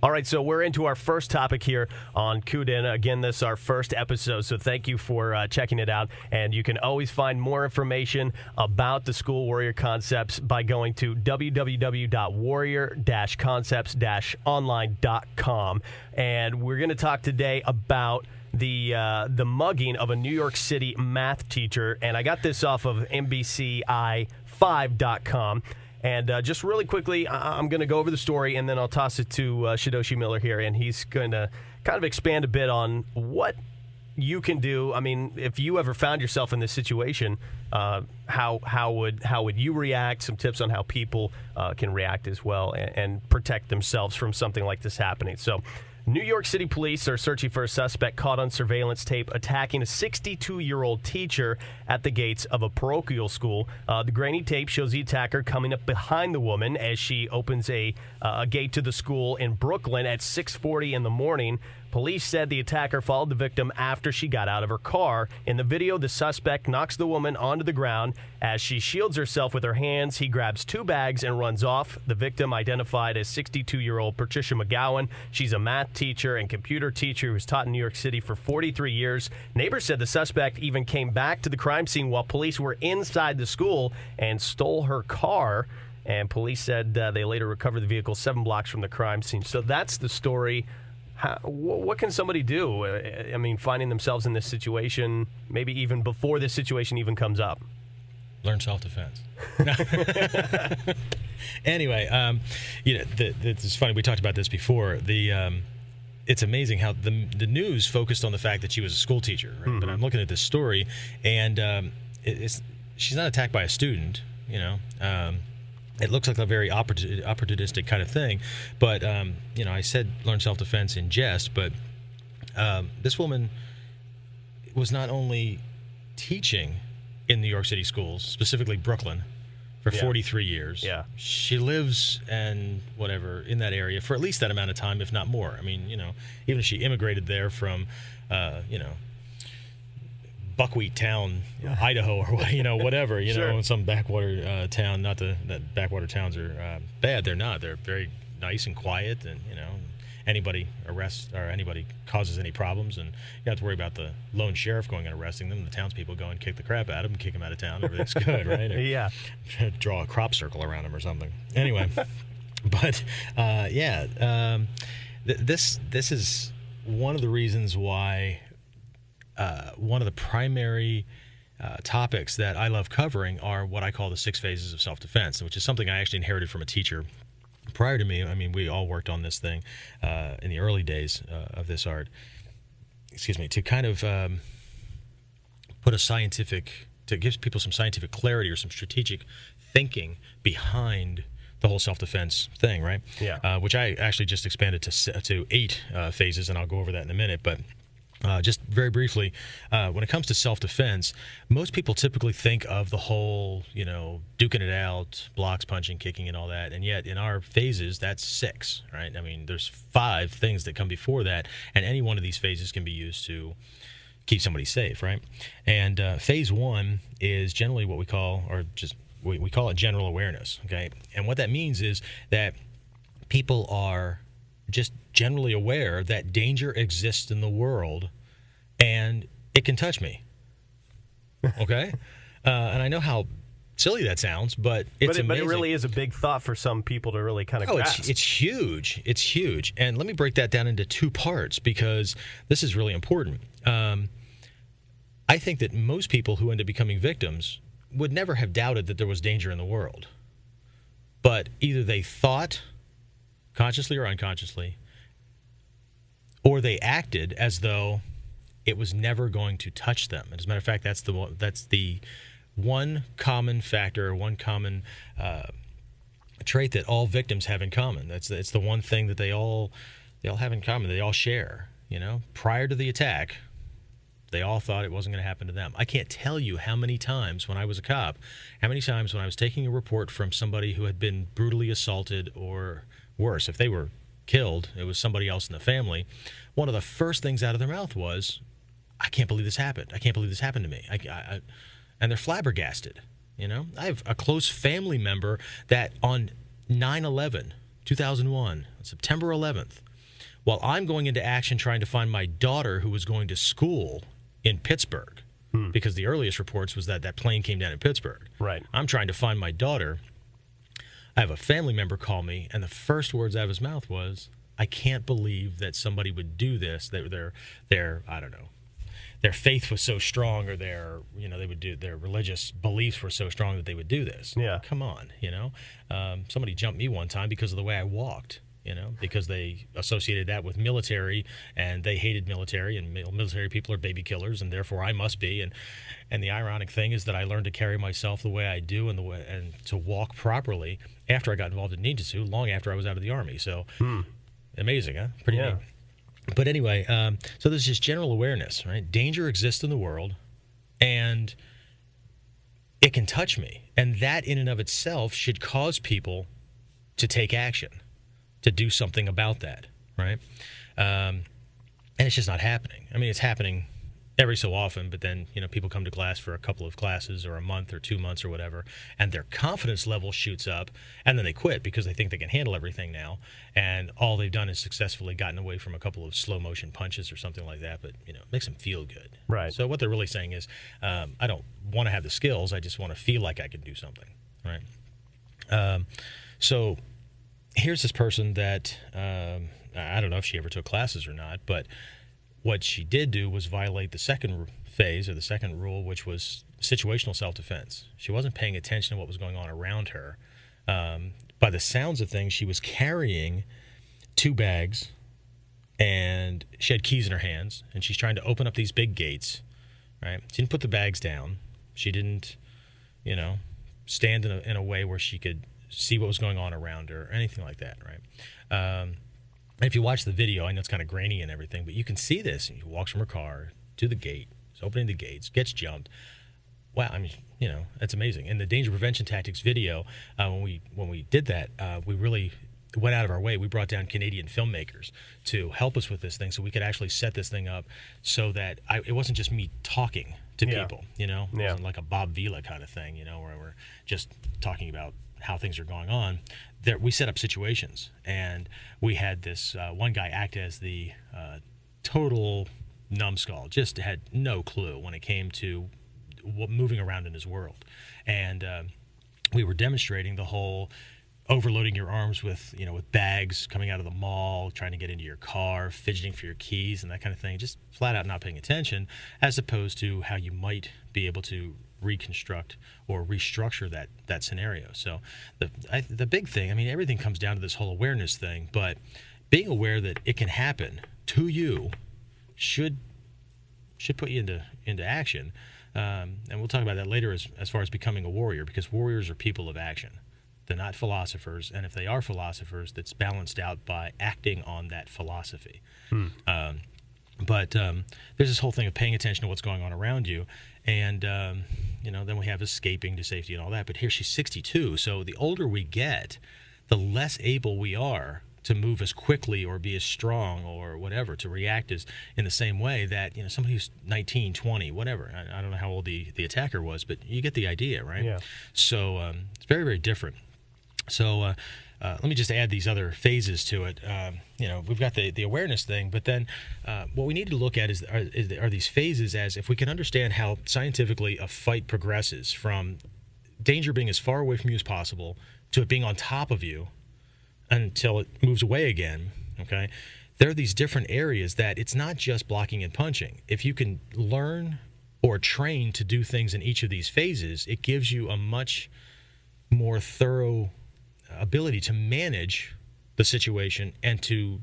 All right, so we're into our first topic here on Kuden. Again, this is our first episode, so thank you for checking it out. And you can always find more information about the School Warrior Concepts by going to www.warrior-concepts-online.com. And we're going to talk today about the mugging of a New York City math teacher. And I got this off of NBCI5.com. And just really quickly, I'm going to go over the story, and then I'll toss it to Shidoshi Miller here, and he's going to kind of expand a bit on what you can do. I mean, if you ever found yourself in this situation, how would you react? Some tips on how people can react as well and protect themselves from something like this happening. So, New York City police are searching for a suspect caught on surveillance tape attacking a 62-year-old teacher at the gates of a parochial school. The grainy tape shows the attacker coming up behind the woman as she opens a gate to the school in Brooklyn at 6:40 in the morning. Police said the attacker followed the victim after she got out of her car. In the video, the suspect knocks the woman onto the ground. As she shields herself with her hands, he grabs two bags and runs off. The victim, identified as 62-year-old Patricia McGowan. She's a math teacher and computer teacher who's taught in New York City for 43 years. Neighbors said the suspect even came back to the crime scene while police were inside the school and stole her car. And police said they later recovered the vehicle 7 blocks from the crime scene. So that's the story. What can somebody do? I mean, finding themselves in this situation, maybe even before this situation even comes up. Learn self-defense. Anyway, it's funny. We talked about this before. It's amazing how the news focused on the fact that she was a school teacher. Right? Mm-hmm. But I'm looking at this story, and she's not attacked by a student. It looks like a very opportunistic kind of thing. But, I said learn self-defense in jest, but this woman was not only teaching in New York City schools, specifically Brooklyn, for 43 years. Yeah. She lives in that area for at least that amount of time, if not more. I mean, even if she immigrated there from, Buckwheat Town, Idaho, or whatever, sure. Some backwater town. Not that backwater towns are bad. They're not. They're very nice and quiet, and anybody arrests or anybody causes any problems, and you don't have to worry about the lone sheriff going and arresting them. The townspeople go and kick the crap out of them, and kick them out of town. Everything's good, right? Or yeah. Draw a crop circle around them or something. Anyway, but this is one of the reasons why. One of the primary topics that I love covering are what I call the 6 phases of self-defense, which is something I actually inherited from a teacher prior to me. I mean, we all worked on this thing in the early days of this art. To kind of put to give people some scientific clarity or some strategic thinking behind the whole self-defense thing, right? Yeah. Which I actually just expanded to 8 phases, and I'll go over that in a minute, but. Just very briefly, when it comes to self-defense, most people typically think of the whole, duking it out, blocks, punching, kicking, and all that. And yet, in our phases, that's 6, right? I mean, there's 5 things that come before that, and any one of these phases can be used to keep somebody safe, right? And phase 1 is generally what we call, we call it general awareness, okay? And what that means is that people are just generally aware that danger exists in the world and it can touch me. Okay? And I know how silly that sounds, but it's amazing. But it really is a big thought for some people to really kind of grasp. It's huge. It's huge. And let me break that down into 2 parts because this is really important. I think that most people who end up becoming victims would never have doubted that there was danger in the world. But either they thought, consciously or unconsciously, or they acted as though it was never going to touch them. As a matter of fact, that's the one common factor, one common trait that all victims have in common. It's the one thing that they all have in common. They all share. Prior to the attack, they all thought it wasn't going to happen to them. I can't tell you how many times when I was a cop, how many times when I was taking a report from somebody who had been brutally assaulted or worse, if they were killed, it was somebody else in the family, one of the first things out of their mouth was, I can't believe this happened. I can't believe this happened to me. And they're flabbergasted. I have a close family member that on 9/11, 2001, September 11th, while I'm going into action trying to find my daughter who was going to school in Pittsburgh, because the earliest reports was that plane came down in Pittsburgh. Right. I'm trying to find my daughter. I have a family member call me, and the first words out of his mouth was, "I can't believe that somebody would do this. Their I don't know, their faith was so strong, or their religious beliefs were so strong that they would do this." Yeah. Come on, somebody jumped me one time because of the way I walked. Because they associated that with military, and they hated military, and military people are baby killers, and therefore I must be. And the ironic thing is that I learned to carry myself the way I do, and to walk properly after I got involved in ninjutsu, long after I was out of the Army. So amazing, huh? Pretty neat. But anyway, so there's just general awareness, right? Danger exists in the world, and it can touch me, and that in and of itself should cause people to take action, to do something about that, right? And it's just not happening. I mean, it's happening every so often, but then, people come to class for a couple of classes or a month or 2 months or whatever, and their confidence level shoots up, and then they quit because they think they can handle everything now, and all they've done is successfully gotten away from a couple of slow motion punches or something like that, but, it makes them feel good. Right. So what they're really saying is, I don't want to have the skills, I just want to feel like I can do something, right? So here's this person that I don't know if she ever took classes or not, but what she did do was violate the second phase, or the second rule, which was situational self-defense. She wasn't paying attention to what was going on around her. By the sounds of things, she was carrying 2 bags, and she had keys in her hands, and she's trying to open up these big gates, right? She didn't put the bags down. She didn't, stand in a way where she could see what was going on around her or anything like that, right? And if you watch the video, I know it's kind of grainy and everything, but you can see this. She walks from her car to the gate, is opening the gates, gets jumped. Wow, I mean, that's amazing. In the Danger Prevention Tactics video, when we did that, we really went out of our way. We brought down Canadian filmmakers to help us with this thing, so we could actually set this thing up so that it wasn't just me talking to people, It wasn't like a Bob Vila kind of thing, where we're just talking about how things are going on. There, we set up situations, and we had this one guy act as the total numbskull, just had no clue when it came to moving around in his world. And we were demonstrating the whole overloading your arms with bags coming out of the mall, trying to get into your car, fidgeting for your keys and that kind of thing, just flat out not paying attention, as opposed to how you might be able to reconstruct or restructure that scenario. So the big thing, I mean, everything comes down to this whole awareness thing, but being aware that it can happen to you should put you into action. And we'll talk about that later as far as becoming a warrior, because warriors are people of action. They're not philosophers, and if they are philosophers, that's balanced out by acting on that philosophy. But there's this whole thing of paying attention to what's going on around you, and then we have escaping to safety and all that. But here she's 62, so the older we get, the less able we are to move as quickly or be as strong or whatever, to react as in the same way that somebody who's 19, 20, whatever. I don't know how old the attacker was, but you get the idea, right? Yeah. So it's very, very different. So let me just add these other phases to it. We've got the awareness thing, but then what we need to look at are these phases as if we can understand how scientifically a fight progresses from danger being as far away from you as possible to it being on top of you until it moves away again, okay? There are these different areas that it's not just blocking and punching. If you can learn or train to do things in each of these phases, it gives you a much more thorough ability to manage the situation and to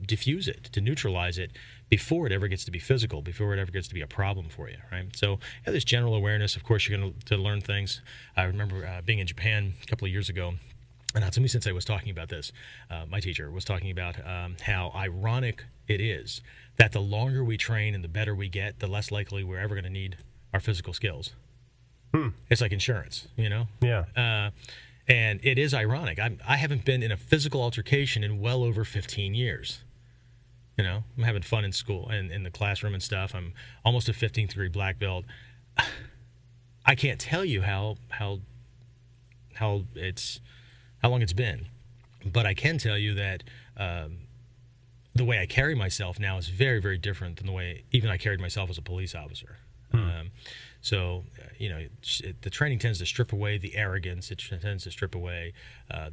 diffuse it, to neutralize it before it ever gets to be physical, before it ever gets to be a problem for you, right? So this general awareness, of course, you're going to learn things. I remember being in Japan a couple of years ago, and Natsumi Sensei was talking about this. My teacher was talking about how ironic it is that the longer we train and the better we get, the less likely we're ever going to need our physical skills. It's like insurance, Yeah. And it is ironic. I haven't been in a physical altercation in well over 15 years. I'm having fun in school and in the classroom and stuff. I'm almost a 15th degree black belt. I can't tell you how long it's been, but I can tell you that the way I carry myself now is very, very different than the way even I carried myself as a police officer. So, the training tends to strip away the arrogance. It tends to strip away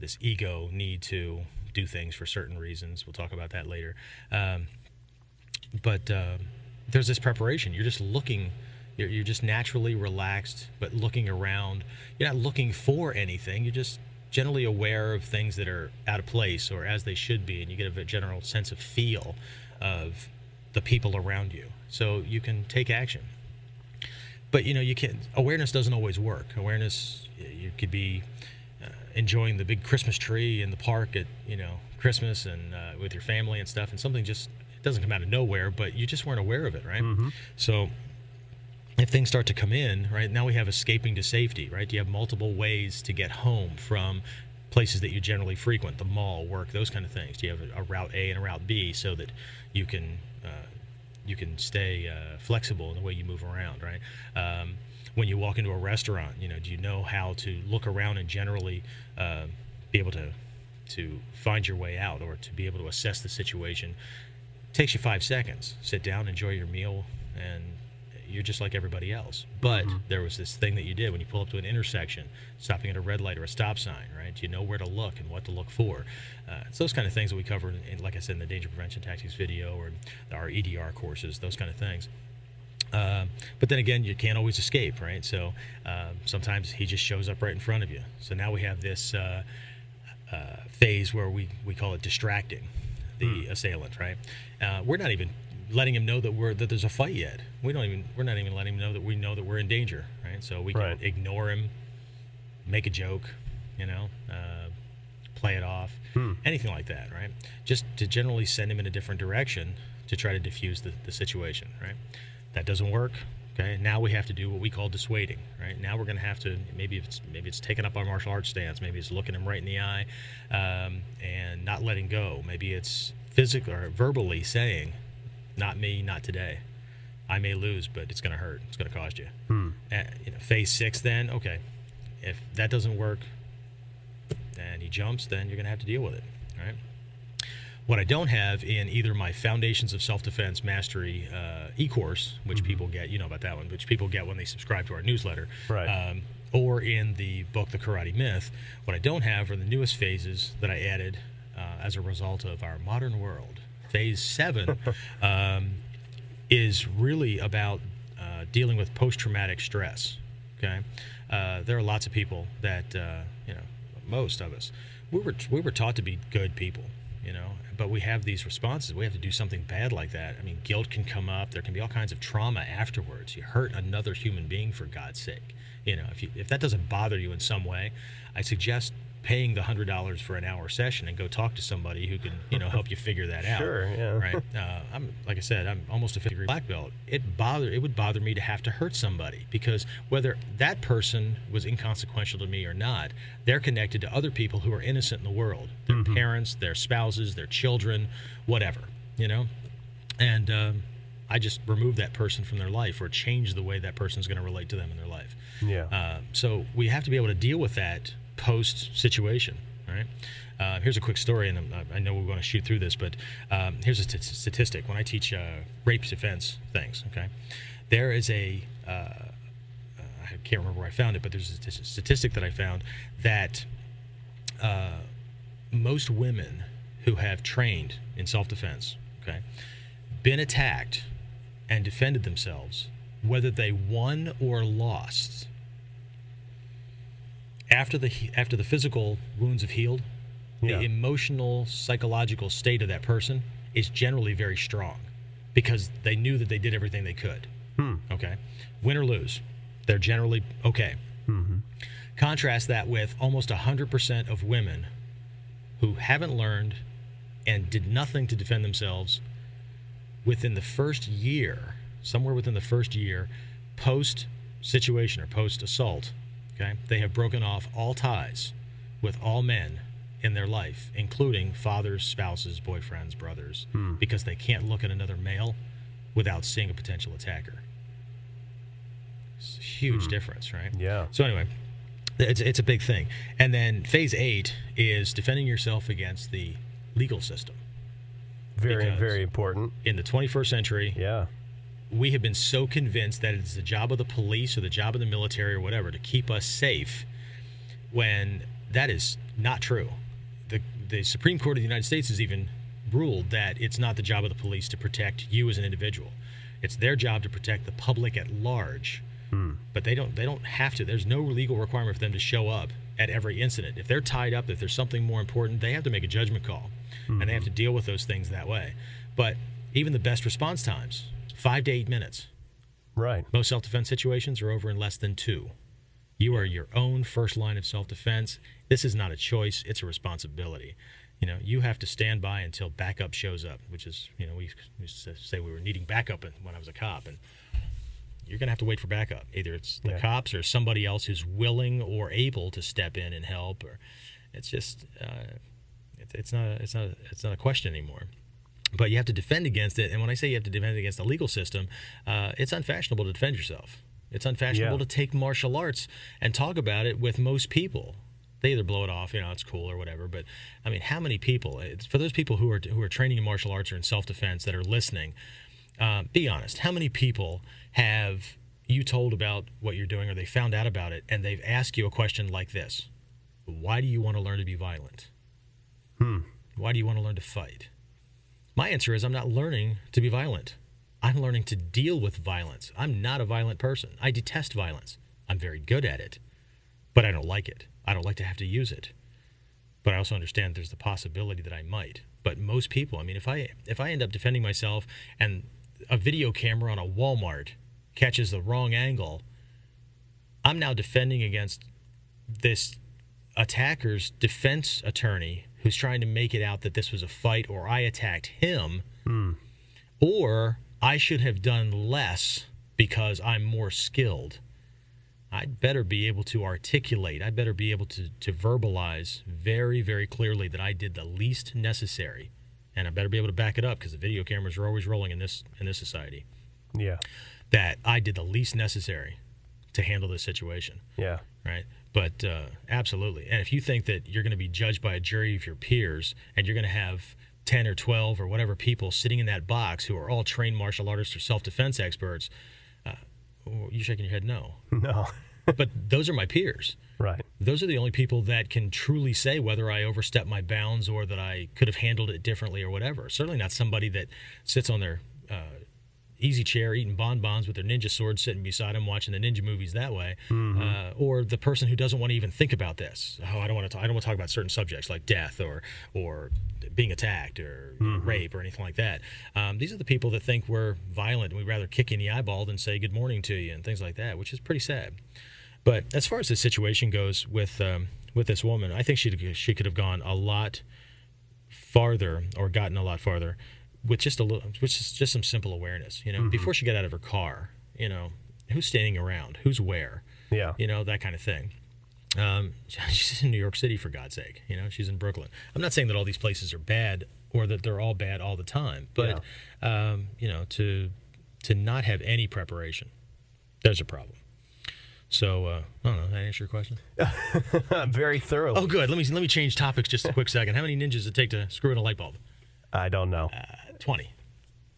this ego need to do things for certain reasons. We'll talk about that later. But there's this preparation. You're just looking. You're just naturally relaxed, but looking around. You're not looking for anything. You're just generally aware of things that are out of place or as they should be, and you get a general sense of feel of the people around you. So you can take action. But, you can't. Awareness doesn't always work. Awareness, you could be enjoying the big Christmas tree in the park at, Christmas and with your family and stuff, and something just it doesn't come out of nowhere, but you just weren't aware of it, right? Mm-hmm. So if things start to come in, right, now we have escaping to safety, right? You have multiple ways to get home from places that you generally frequent, the mall, work, those kind of things. You have a route A and a route B so that you can stay flexible in the way you move around, right? When you walk into a restaurant, do you know how to look around and generally be able to find your way out or to be able to assess the situation? It takes you 5 seconds. Sit down, enjoy your meal, and you're just like everybody else. But there was this thing that you did when you pull up to an intersection, stopping at a red light or a stop sign, right? You know where to look and what to look for. It's those kind of things that we cover, like I said, in the Danger Prevention Tactics video or our EDR courses, those kind of things. But then again, you can't always escape, right? So sometimes he just shows up right in front of you. So now we have this phase where we call it distracting the assailant, right? We're not even letting him know that there's a fight yet. We're not even letting him know that we know that we're in danger, right? So we can ignore him, make a joke, play it off, anything like that, right? Just to generally send him in a different direction to try to diffuse the situation, right? That doesn't work. Okay, now we have to do what we call dissuading, right? Now we're going to have to maybe it's taking up our martial arts stance, maybe it's looking him right in the eye and not letting go. Maybe it's physically or verbally saying, "Not me, not today. I may lose, but it's going to hurt. It's going to cost you." Phase 6, then, okay, if that doesn't work and he jumps, then you're going to have to deal with it, right? What I don't have in either my Foundations of Self-Defense Mastery e-course, which people get, you know about that one, which people get when they subscribe to our newsletter, right. Or in the book, The Karate Myth, what I don't have are the newest phases that I added as a result of our modern world. Phase 7 is really about dealing with post-traumatic stress. Okay, there are lots of people that most of us we were taught to be good people, but we have these responses. We have to do something bad like that. I mean, guilt can come up. There can be all kinds of trauma afterwards. You hurt another human being, for God's sake. If that doesn't bother you in some way, I suggest paying the $100 for an hour session and go talk to somebody who can, help you figure that out. Sure, yeah. Right. Like I said, I'm almost a 50-degree black belt. It would bother me to have to hurt somebody, because whether that person was inconsequential to me or not, they're connected to other people who are innocent in the world. Their parents, their spouses, their children, whatever, And I just remove that person from their life or change the way that person's going to relate to them in their life. Yeah. So we have to be able to deal with that post situation, right? Here's a quick story, and I know we're going to shoot through this, but here's a statistic. When I teach rape defense things, okay, there is I can't remember where I found it, but there's a statistic that I found that most women who have trained in self-defense, okay, been attacked and defended themselves, whether they won or lost, after the physical wounds have healed, the emotional, psychological state of that person is generally very strong, because they knew that they did everything they could. Okay, win or lose, they're generally okay. Contrast that with almost 100% of women who haven't learned and did nothing to defend themselves within the first year, somewhere within the first year, post situation or post assault. Okay, they have broken off all ties with all men in their life, including fathers, spouses, boyfriends, brothers, because they can't look at another male without seeing a potential attacker. It's a huge difference, right? Yeah. So anyway, it's a big thing. And then phase 8 is defending yourself against the legal system. Very important. In the 21st century, Yeah. we have been so convinced that it's the job of the police or the job of the military or whatever to keep us safe, when that is not true. The Supreme Court of the United States has even ruled that it's not the job of the police to protect you as an individual. It's their job to protect the public at large. But they don't have to. There's no legal requirement for them to show up at every incident. If they're tied up, if there's something more important, they have to make a judgment call. And they have to deal with those things that way. But even the best response times, 5 to 8 minutes. Right. Most self-defense situations are over in less than 2. You are your own first line of self-defense. This is not a choice. It's a responsibility. You have to stand by until backup shows up, which is, we used to say we were needing backup when I was a cop. And you're going to have to wait for backup. Either it's the cops or somebody else who's willing or able to step in and help. Or it's just, it's not a question anymore. But you have to defend against it. And when I say you have to defend against the legal system, it's unfashionable to defend yourself. It's unfashionable to take martial arts and talk about it with most people. They either blow it off, it's cool or whatever. But I mean, how many people? For those people who are training in martial arts or in self-defense that are listening, be honest. How many people have you told about what you're doing, or they found out about it, and they've asked you a question like this: why do you want to learn to be violent? Why do you want to learn to fight? My answer is, I'm not learning to be violent. I'm learning to deal with violence. I'm not a violent person. I detest violence. I'm very good at it, but I don't like it. I don't like to have to use it. But I also understand there's the possibility that I might. But most people, I mean, if I end up defending myself and a video camera on a Walmart catches the wrong angle, I'm now defending against this attacker's defense attorney who's trying to make it out that this was a fight, or I attacked him, or I should have done less because I'm more skilled. I'd better be able to articulate. I better be able to verbalize very, very clearly that I did the least necessary. And I better be able to back it up, because the video cameras are always rolling in this society. Yeah. That I did the least necessary to handle this situation. Yeah. Right? But absolutely. And if you think that you're going to be judged by a jury of your peers, and you're going to have 10 or 12 or whatever people sitting in that box who are all trained martial artists or self-defense experts, you're shaking your head no. No. But those are my peers. Right. Those are the only people that can truly say whether I overstepped my bounds or that I could have handled it differently or whatever. Certainly not somebody that sits on their easy chair eating bonbons with their ninja sword sitting beside them watching the ninja movies that way, or the person who doesn't want to even think about this. I don't want to talk about certain subjects like death or being attacked or rape or anything like that. These are the people that think we're violent and we'd rather kick you in the eyeball than say good morning to you and things like that, which is pretty sad. But as far as the situation goes with this woman, I think she could have gone a lot farther, or gotten a lot farther, with just some simple awareness. Before she got out of her car, who's standing around, who's where, that kind of thing. She's in New York City, for God's sake. She's in Brooklyn. I'm not saying that all these places are bad or that they're all bad all the time, but to not have any preparation, there's a problem. So, I don't know. Did I answer your question? Very thorough. Oh, good. Let me change topics just a quick second. How many ninjas does it take to screw in a light bulb? I don't know. 20.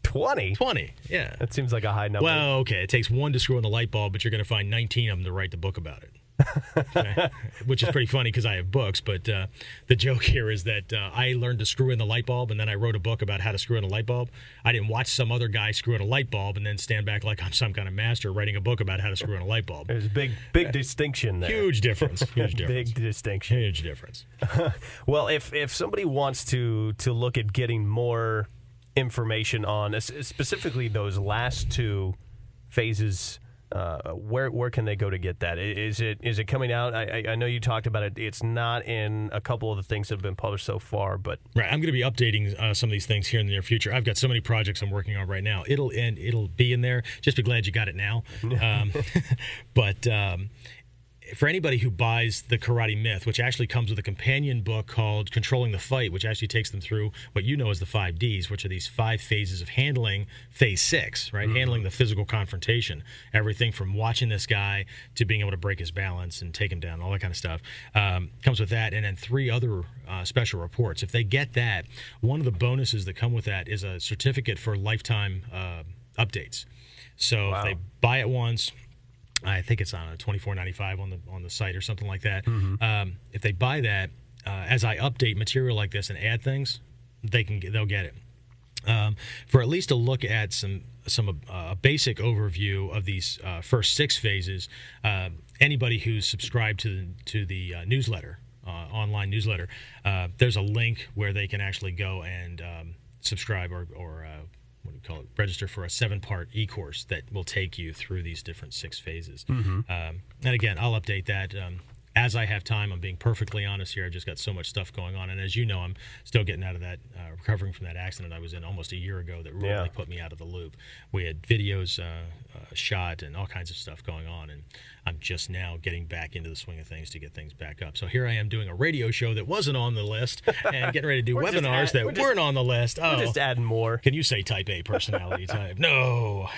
20? 20, yeah. That seems like a high number. Well, okay. It takes 1 to screw in the light bulb, but you're going to find 19 of them to write the book about it. Okay? Which is pretty funny because I have books, but the joke here is that I learned to screw in the light bulb, and then I wrote a book about how to screw in a light bulb. I didn't watch some other guy screw in a light bulb and then stand back like I'm some kind of master writing a book about how to screw in a light bulb. There's a big distinction there. Huge difference. Huge difference. Big distinction. Huge difference. Well, if somebody wants to look at getting more information on specifically those last 2 phases, where can they go to get that? Is it coming out? I know you talked about it. It's not in a couple of the things that have been published so far, but right. I'm going to be updating some of these things here in the near future. I've got so many projects I'm working on right now. It'll be in there. Just be glad you got it now. But for anybody who buys the Karate Myth, which actually comes with a companion book called Controlling the Fight, which actually takes them through what you know as the 5 Ds, which are these 5 phases of handling phase 6, right? Handling the physical confrontation. Everything from watching this guy to being able to break his balance and take him down, all that kind of stuff. Comes with that, and then 3 other special reports. If they get that, one of the bonuses that come with that is a certificate for lifetime updates. So if they buy it once, I think it's on $24.95 on the site or something like that. If they buy that, as I update material like this and add things, they'll get it. For at least a look at some basic overview of these first 6 phases, anybody who's subscribed to the newsletter, online newsletter, there's a link where they can actually go and subscribe or what do you call it? Register for a 7-part e-course that will take you through these different 6 phases. And again, I'll update that as I have time. I'm being perfectly honest here. I've just got so much stuff going on, and as you know, I'm still getting out of that, recovering from that accident I was in almost a year ago that really put me out of the loop. We had videos shot and all kinds of stuff going on, and I'm just now getting back into the swing of things to get things back up. So here I am doing a radio show that wasn't on the list and getting ready to do webinars that weren't on the list. We're just adding more. Can you say type A personality type? No.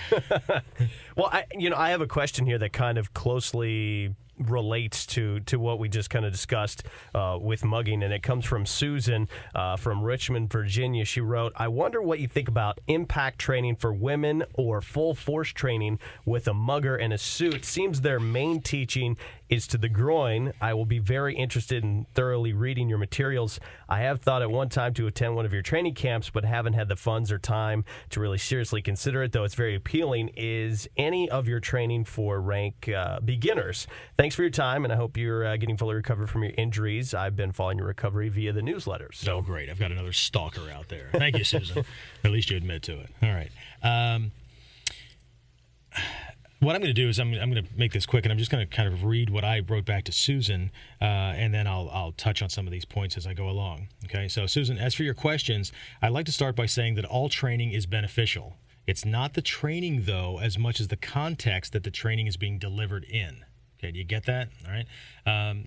Well, I have a question here that kind of closely relates to what we just kind of discussed with mugging, and it comes from Susan from Richmond, Virginia. She wrote, I wonder what you think about impact training for women or full force training with a mugger and a suit. Seems their main teaching is to the groin. I will be very interested in thoroughly reading your materials. I have thought at one time to attend one of your training camps, but haven't had the funds or time to really seriously consider it, though it's very appealing. Is any of your training for rank beginners? Thanks for your time, and I hope you're getting fully recovered from your injuries. I've been following your recovery via the newsletters. So great. I've got another stalker out there. Thank you, Susan. At least you admit to it. All right. What I'm going to do is I'm going to make this quick, and I'm just going to kind of read what I wrote back to Susan, and then I'll touch on some of these points as I go along. Okay, so Susan, as for your questions, I'd like to start by saying that all training is beneficial. It's not the training, though, as much as the context that the training is being delivered in. Okay, do you get that? All right.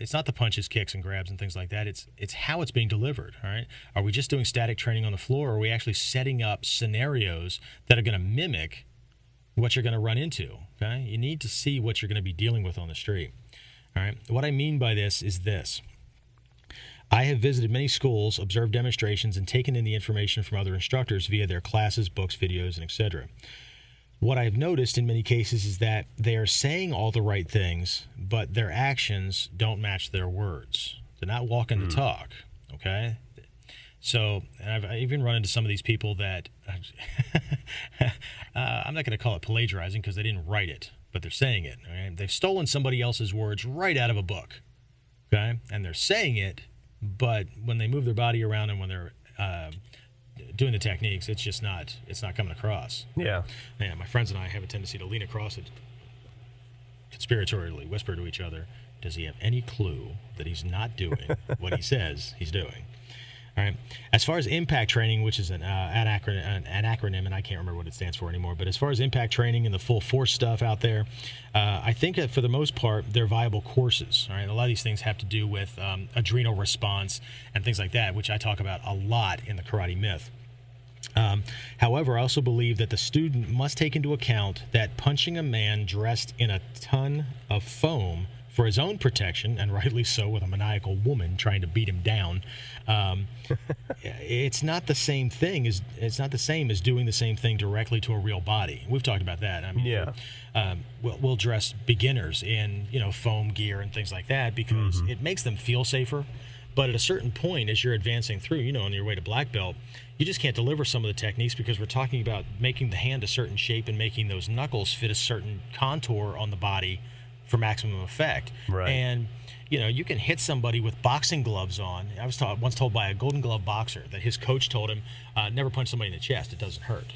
It's not the punches, kicks, and grabs and things like that. It's how it's being delivered. All right. Are we just doing static training on the floor, or are we actually setting up scenarios that are going to mimic what you're going to run into? Okay, you need to see what you're going to be dealing with on the street. All right, what I mean by this is this. I have visited many schools, observed demonstrations, and taken in the information from other instructors via their classes, books, videos, and etc. What I've noticed in many cases is that they are saying all the right things, but their actions don't match their words. They're not walking the talk, okay? So I've even run into some of these people that I'm not going to call it plagiarizing because they didn't write it, but they're saying it. Right? They've stolen somebody else's words right out of a book, okay? And they're saying it, but when they move their body around and when they're doing the techniques, it's not coming across. Yeah. Yeah. My friends and I have a tendency to lean across it, conspiratorially whisper to each other, does he have any clue that he's not doing what he says he's doing? All right. As far as impact training, which is an acronym, and I can't remember what it stands for anymore, but as far as impact training and the full force stuff out there, I think that for the most part, they're viable courses. All right. A lot of these things have to do with adrenal response and things like that, which I talk about a lot in the Karate Myth. However, I also believe that the student must take into account that punching a man dressed in a ton of foam for his own protection, and rightly so, with a maniacal woman trying to beat him down, it's not the same thing as doing the same thing directly to a real body. We've talked about that. I mean, we'll dress beginners in foam gear and things like that because it makes them feel safer. But at a certain point, as you're advancing through, on your way to black belt, you just can't deliver some of the techniques because we're talking about making the hand a certain shape and making those knuckles fit a certain contour on the body for maximum effect. Right. And you can hit somebody with boxing gloves on. I was once told by a Golden Glove boxer that his coach told him, never punch somebody in the chest, it doesn't hurt.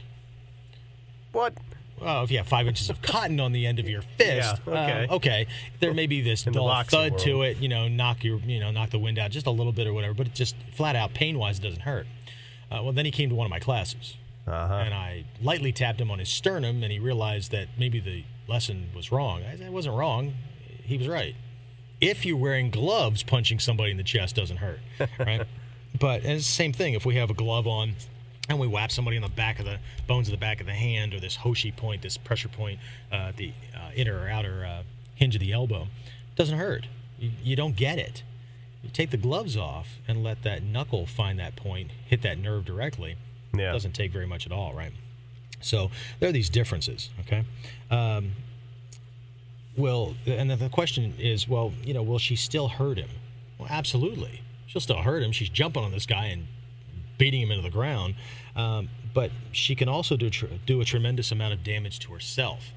What? Well, if you have 5 inches of cotton on the end of your fist, okay, there may be this dull thud world to it, knock the wind out just a little bit or whatever, but it just flat out pain-wise, it doesn't hurt. Well, then he came to one of my classes, and I lightly tapped him on his sternum, and he realized that maybe the lesson was wrong. I said, it wasn't wrong. He was right. If you're wearing gloves, punching somebody in the chest doesn't hurt, right? But it's the same thing. If we have a glove on and we whap somebody in the back of the bones of the back of the hand, or this hoshi point, this pressure point, the inner or outer hinge of the elbow, it doesn't hurt. You don't get it. You take the gloves off and let that knuckle find that point, hit that nerve directly. Yeah. It doesn't take very much at all, right? So there are these differences, okay? Well, and then the question is, well, will she still hurt him? Well, absolutely. She'll still hurt him. She's jumping on this guy and beating him into the ground. But she can also do a tremendous amount of damage to herself.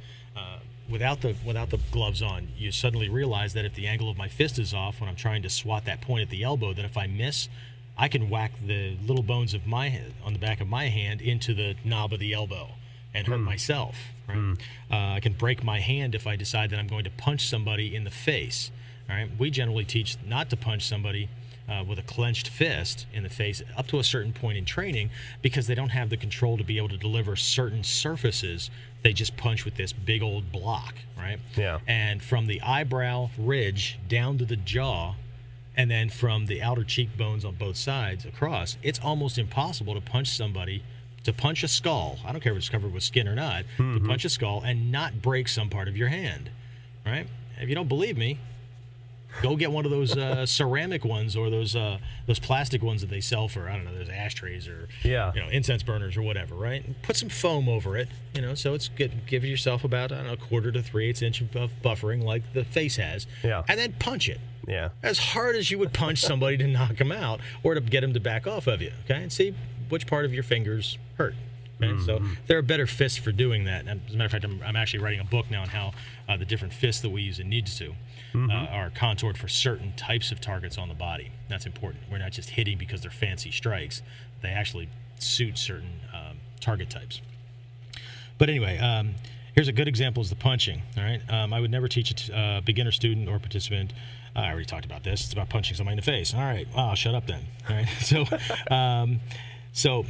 Without the gloves on, you suddenly realize that if the angle of my fist is off when I'm trying to swat that point at the elbow, that if I miss, I can whack the little bones of my head on the back of my hand into the knob of the elbow and hurt myself. Right? I can break my hand if I decide that I'm going to punch somebody in the face. All right? We generally teach not to punch somebody with a clenched fist in the face up to a certain point in training, because they don't have the control to be able to deliver certain surfaces. They just punch with this big old block, right? Yeah. And from the eyebrow ridge down to the jaw, and then from the outer cheekbones on both sides across, it's almost impossible to punch somebody, to punch a skull, I don't care if it's covered with skin or not, to punch a skull and not break some part of your hand, right? If you don't believe me, go get one of those ceramic ones, or those plastic ones that they sell for, I don't know, those ashtrays or incense burners or whatever, right? And put some foam over it, so it's good. Give yourself about, I don't know, 1/4 to 3/8 inch of buffering like the face has, and then punch it. Yeah. As hard as you would punch somebody to knock them out or to get them to back off of you, okay? And see which part of your fingers hurt. Okay? So there are better fists for doing that. And as a matter of fact, I'm actually writing a book now on how the different fists that we use in Ninjutsu are contoured for certain types of targets on the body. That's important. We're not just hitting because they're fancy strikes. They actually suit certain target types. But anyway, here's a good example is the punching. All right, I would never teach a beginner student or participant. I already talked about this. It's about punching somebody in the face. All right, wow, shut up then. All right, so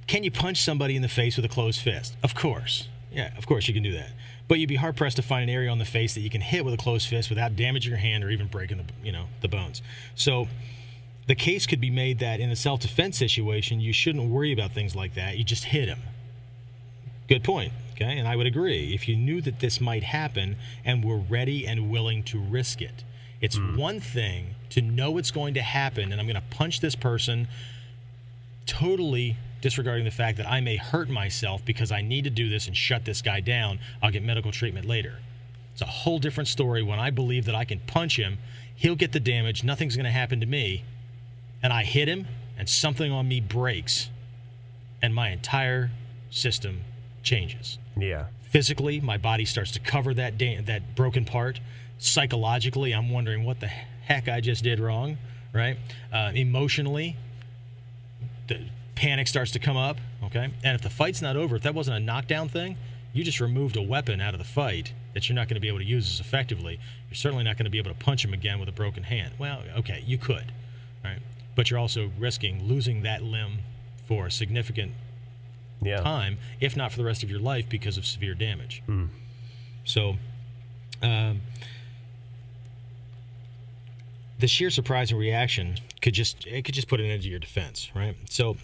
can you punch somebody in the face with a closed fist? Of course. Yeah, of course you can do that. But you'd be hard-pressed to find an area on the face that you can hit with a closed fist without damaging your hand or even breaking the bones. So the case could be made that in a self-defense situation, you shouldn't worry about things like that. You just hit him. Good point. Okay, and I would agree. If you knew that this might happen and were ready and willing to risk it. It's one thing to know it's going to happen, and I'm going to punch this person, totally disregarding the fact that I may hurt myself because I need to do this and shut this guy down. I'll get medical treatment later. It's a whole different story when I believe that I can punch him, he'll get the damage, nothing's going to happen to me, and I hit him, and something on me breaks, and my entire system changes. Yeah. Physically, my body starts to cover that broken part. Psychologically, I'm wondering what the heck I just did wrong, right? Emotionally, the panic starts to come up, okay? And if the fight's not over, if that wasn't a knockdown thing, you just removed a weapon out of the fight that you're not going to be able to use as effectively. You're certainly not going to be able to punch him again with a broken hand. Well, okay, you could, right? But you're also risking losing that limb for a significant time, if not for the rest of your life, because of severe damage. So the sheer surprise and reaction could just put an end to your defense, right? So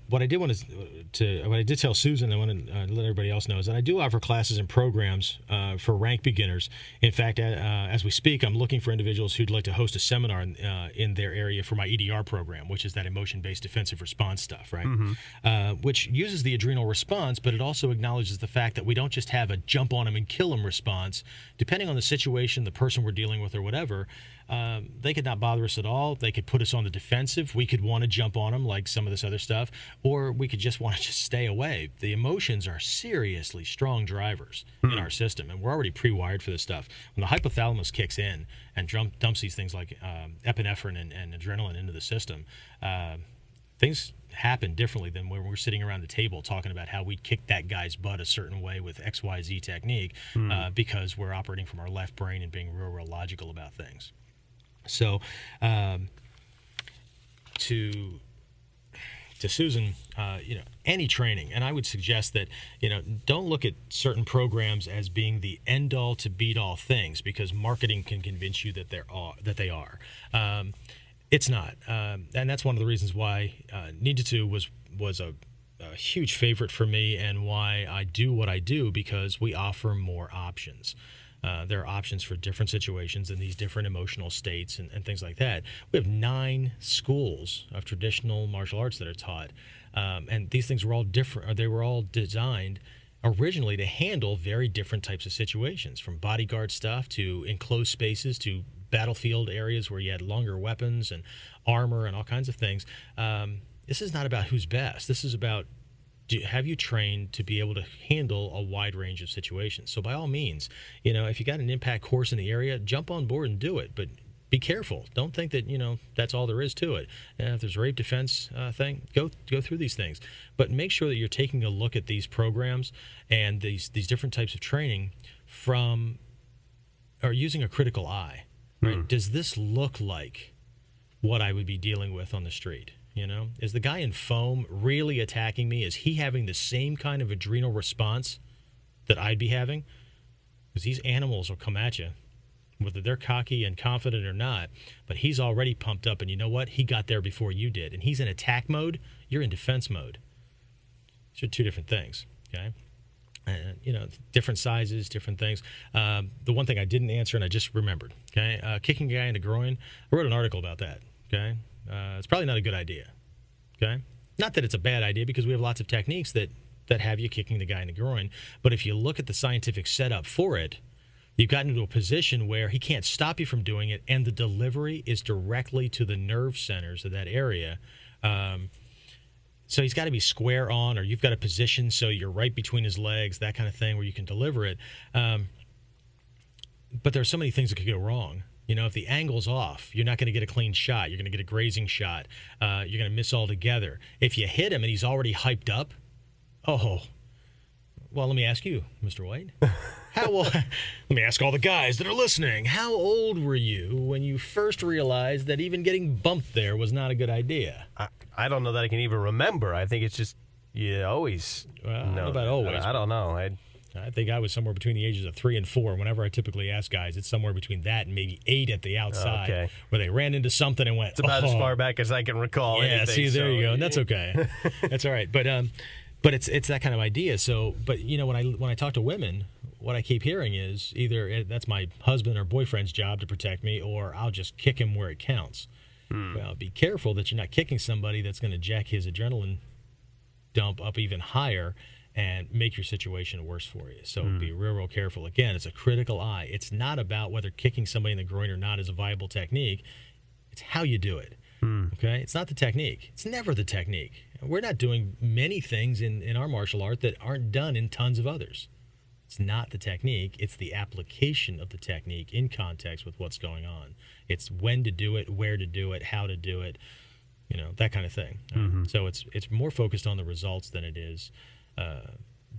what I did tell Susan, I want to let everybody else know, is that I do offer classes and programs for rank beginners. In fact, as we speak, I'm looking for individuals who'd like to host a seminar in their area for my EDR program, which is that emotion-based defensive response stuff, right? Which uses the adrenal response, but it also acknowledges the fact that we don't just have a jump on them and kill them response. Depending on the situation, the person we're dealing with, or whatever, they could not bother us at all. They could put us on the defensive. We could want to jump on them like some of this other stuff, or we could just want to just stay away. The emotions are seriously strong drivers in our system, and we're already pre-wired for this stuff. When the hypothalamus kicks in and dumps these things like epinephrine and adrenaline into the system, things happen differently than when we're sitting around the table talking about how we'd kick that guy's butt a certain way with XYZ technique, because we're operating from our left brain and being real logical about things. So to to Susan, any training, and I would suggest that, don't look at certain programs as being the end-all to beat-all things, because marketing can convince you that they are. It's not, and that's one of the reasons why Ninjutsu was a huge favorite for me, and why I do what I do, because we offer more options. There are options for different situations and these different emotional states and things like that. We have 9 schools of traditional martial arts that are taught, and these things were all different. Or they were all designed originally to handle very different types of situations, from bodyguard stuff to enclosed spaces to battlefield areas where you had longer weapons and armor and all kinds of things. This is not about who's best. This is about, have you trained to be able to handle a wide range of situations? So by all means, if you got an impact course in the area, jump on board and do it. But be careful. Don't think that, that's all there is to it. And if there's a rape defense thing, go through these things. But make sure that you're taking a look at these programs and these different types of training or using a critical eye. Right? Does this look like what I would be dealing with on the street? Is the guy in foam really attacking me? Is he having the same kind of adrenal response that I'd be having? Because these animals will come at you, whether they're cocky and confident or not, but he's already pumped up, and you know what? He got there before you did, and he's in attack mode. You're in defense mode. These are 2 different things, okay? Different sizes, different things. The one thing I didn't answer, and I just remembered, okay? Kicking a guy in the groin. I wrote an article about that, okay? It's probably not a good idea, okay? Not that it's a bad idea, because we have lots of techniques that have you kicking the guy in the groin. But if you look at the scientific setup for it, you've gotten into a position where he can't stop you from doing it, and the delivery is directly to the nerve centers of that area. So he's got to be square on, or you've got a position so you're right between his legs, that kind of thing, where you can deliver it. But there's so many things that could go wrong. If the angle's off, you're not going to get a clean shot. You're going to get a grazing shot. You're going to miss altogether. If you hit him and he's already hyped up, well, let me ask you, Mr. White. Let me ask all the guys that are listening. How old were you when you first realized that even getting bumped there was not a good idea? I don't know that I can even remember. I think it's just, always. Well, I don't know about always. I don't know. I think I was somewhere between the ages of 3 and 4. Whenever I typically ask guys, it's somewhere between that and maybe 8 at the outside, where they ran into something and went, it's about as far back as I can recall. Yeah, anything, see, there you go. And that's okay. That's all right. But it's that kind of idea. So, but when I talk to women, what I keep hearing is either that's my husband or boyfriend's job to protect me, or I'll just kick him where it counts. Well, be careful that you're not kicking somebody that's going to jack his adrenaline dump up even higher and make your situation worse for you. So be real careful. Again, it's a critical eye. It's not about whether kicking somebody in the groin or not is a viable technique. It's how you do it. Okay? It's not the technique. It's never the technique. We're not doing many things in our martial art that aren't done in tons of others. It's not the technique. It's the application of the technique in context with what's going on. It's when to do it, where to do it, how to do it, that kind of thing. So it's more focused on the results than it is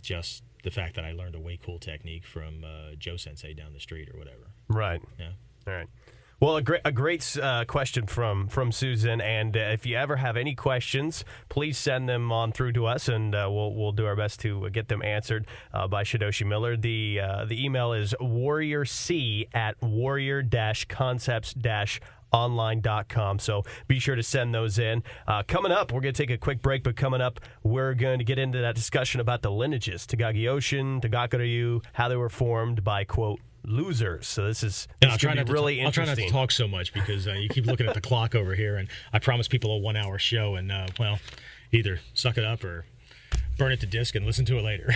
just the fact that I learned a way cool technique from Joe Sensei down the street or whatever. Right. Yeah. All right. Well, a great question from Susan, and if you ever have any questions, please send them on through to us, and we'll do our best to get them answered by Shidoshi Miller. The email is warriorc@warrior-concepts-online.com. So be sure to send those in. Coming up, we're going to take a quick break, but coming up, we're going to get into that discussion about the lineages, Tagagi-Oshin, Tagaku-ryu, how they were formed by, quote, losers. So this is going to be really interesting. I'll try not to talk so much because you keep looking at the clock over here, and I promised people a 1-hour show, and either suck it up or burn it to disc and listen to it later.